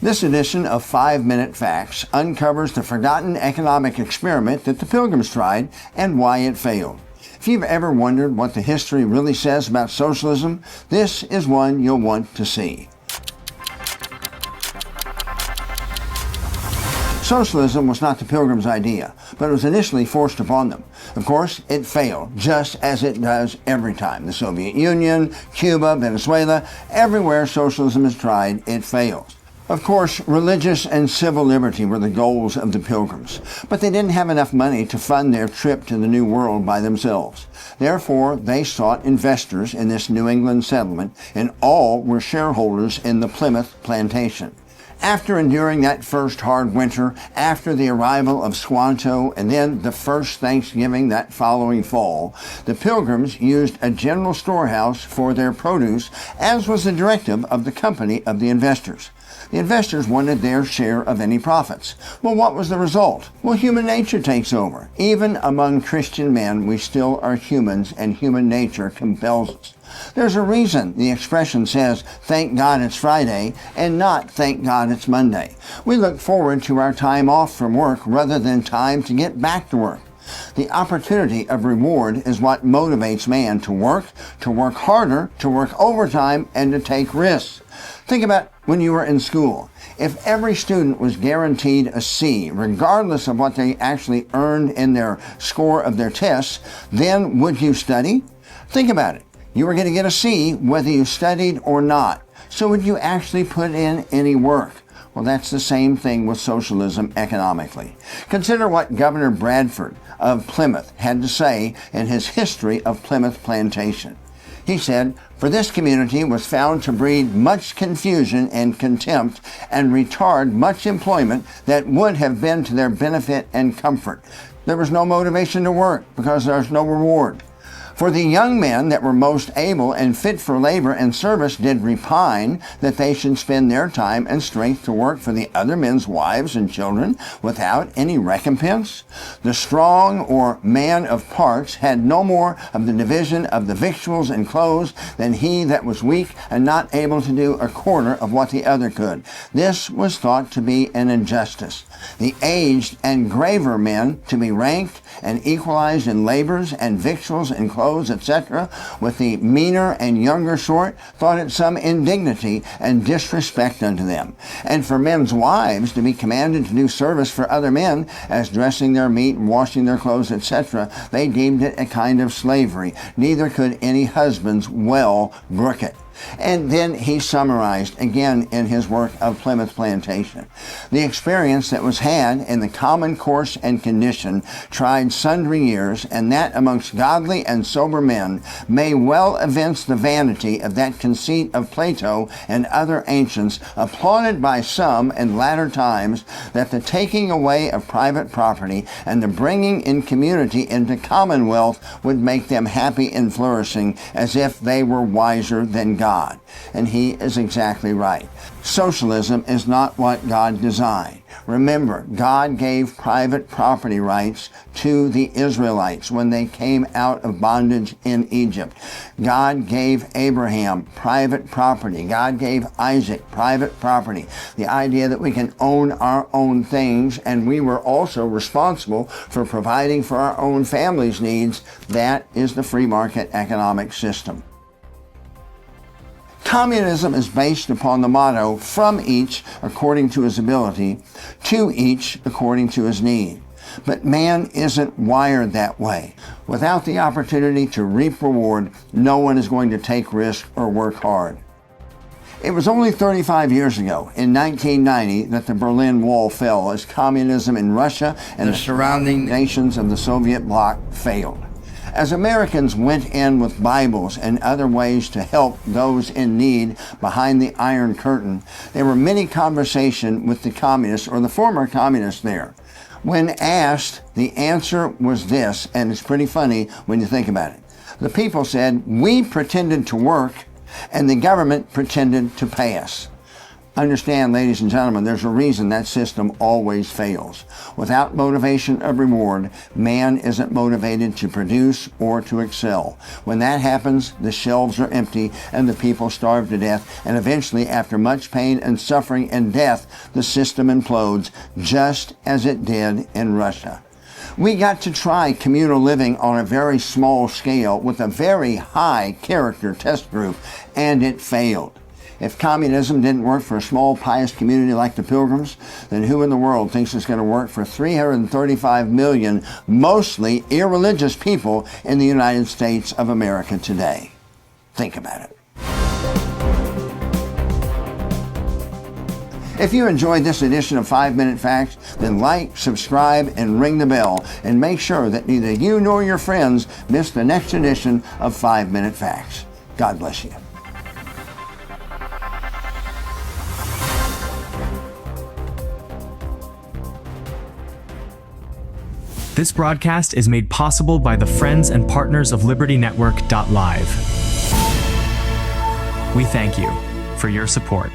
This edition of 5-Minute Facts uncovers the forgotten economic experiment that the Pilgrims tried and why it failed. If you've ever wondered what the history really says about socialism, this is one you'll want to see. Socialism was not the Pilgrims' idea, but it was initially forced upon them. Of course, it failed, just as it does every time. The Soviet Union, Cuba, Venezuela, everywhere socialism is tried, it fails. Of course, religious and civil liberty were the goals of the Pilgrims, but they didn't have enough money to fund their trip to the New World by themselves. Therefore, they sought investors in this New England settlement, and all were shareholders in the Plymouth plantation. After enduring that first hard winter, after the arrival of Squanto, and then the first Thanksgiving that following fall, the Pilgrims used a general storehouse for their produce, as was the directive of the company of the investors. The investors wanted their share of any profits. Well, what was the result? Well, human nature takes over. Even among Christian men, we still are humans, and human nature compels us. There's a reason the expression says, "Thank God it's Friday," and not "Thank God it's Monday." We look forward to our time off from work rather than time to get back to work. The opportunity of reward is what motivates man to work harder, to work overtime, and to take risks. Think about when you were in school. If every student was guaranteed a C, regardless of what they actually earned in their score of their tests, then would you study? Think about it. You were going to get a C whether you studied or not. So would you actually put in any work? Well, that's the same thing with socialism economically. Consider what Governor Bradford of Plymouth had to say in his history of Plymouth plantation. He said, "For this community was found to breed much confusion and contempt and retard much employment that would have been to their benefit and comfort. There was no motivation to work because there was no reward. For the young men that were most able and fit for labor and service did repine that they should spend their time and strength to work for the other men's wives and children without any recompense. The strong or man of parts had no more of the division of the victuals and clothes than he that was weak and not able to do a quarter of what the other could. This was thought to be an injustice. The aged and graver men to be ranked and equalized in labors and victuals and clothes, etc., with the meaner and younger sort, thought it some indignity and disrespect unto them. And for men's wives to be commanded to do service for other men, as dressing their meat and washing their clothes, etc., they deemed it a kind of slavery. Neither could any husbands well brook it." And then he summarized again in his work of Plymouth Plantation. "The experience that was had in the common course and condition tried sundry years, and that amongst godly and sober men, may well evince the vanity of that conceit of Plato and other ancients, applauded by some in latter times, that the taking away of private property and the bringing in community into commonwealth would make them happy and flourishing, as if they were wiser than God." And he is exactly right. Socialism is not what God designed. Remember, God gave private property rights to the Israelites when they came out of bondage in Egypt. God gave Abraham private property. God gave Isaac private property. The idea that we can own our own things, and we were also responsible for providing for our own family's needs, that is the free market economic system. Communism is based upon the motto, "From each according to his ability, to each according to his need." But man isn't wired that way. Without the opportunity to reap reward, no one is going to take risk or work hard. It was only 35 years ago, in 1990, that the Berlin Wall fell as communism in Russia and the surrounding nations of the Soviet bloc failed. As Americans went in with Bibles and other ways to help those in need behind the Iron Curtain, there were many conversations with the communists or the former communists there. When asked, the answer was this, and it's pretty funny when you think about it. The people said, "We pretended to work, and the government pretended to pay us." Understand, ladies and gentlemen, there's a reason that system always fails. Without motivation of reward, man isn't motivated to produce or to excel. When that happens, the shelves are empty and the people starve to death, and eventually, after much pain and suffering and death, the system implodes, just as it did in Russia. We got to try communal living on a very small scale with a very high character test group, and it failed. If communism didn't work for a small pious community like the Pilgrims, then who in the world thinks it's going to work for 335 million mostly irreligious people in the United States of America today? Think about it. If you enjoyed this edition of 5 Minute Facts, then like, subscribe, and ring the bell, and make sure that neither you nor your friends miss the next edition of 5 Minute Facts. God bless you. This broadcast is made possible by the friends and partners of LibertyNetwork.live. We thank you for your support.